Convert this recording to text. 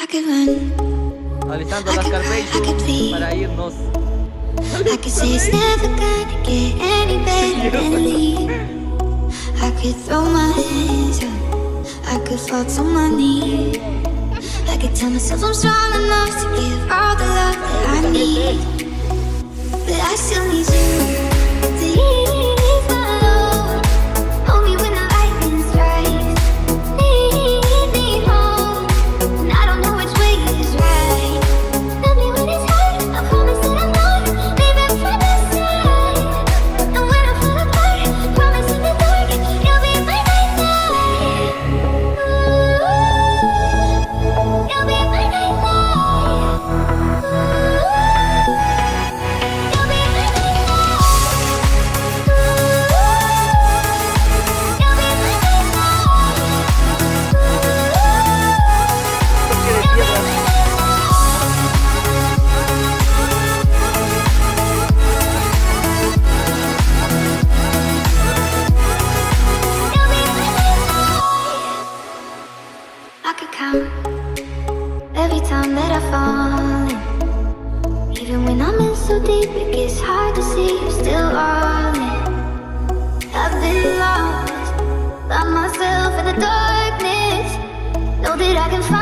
I could run, Alisando las Carpation para irnos. I could say it's never gonna get any better than leave. I could throw my hands up, I could fall to my knees. I could tell myself I'm strong enough to give all the love that I need. But I still need you to ease my load. Hold me when the lightning strikes. Need me home, and I don't know which way is right. Love me when it's hard, I promise that I'm not leaving from this side. And when I fall apart, promise in the dark, you'll be my nightlight. You'll be my nightlight. You'll be my I could count every time that I fall in. Even when I'm in so deep, it gets hard to see you're still all in. I've been lost by myself in the darkness. Know that I can find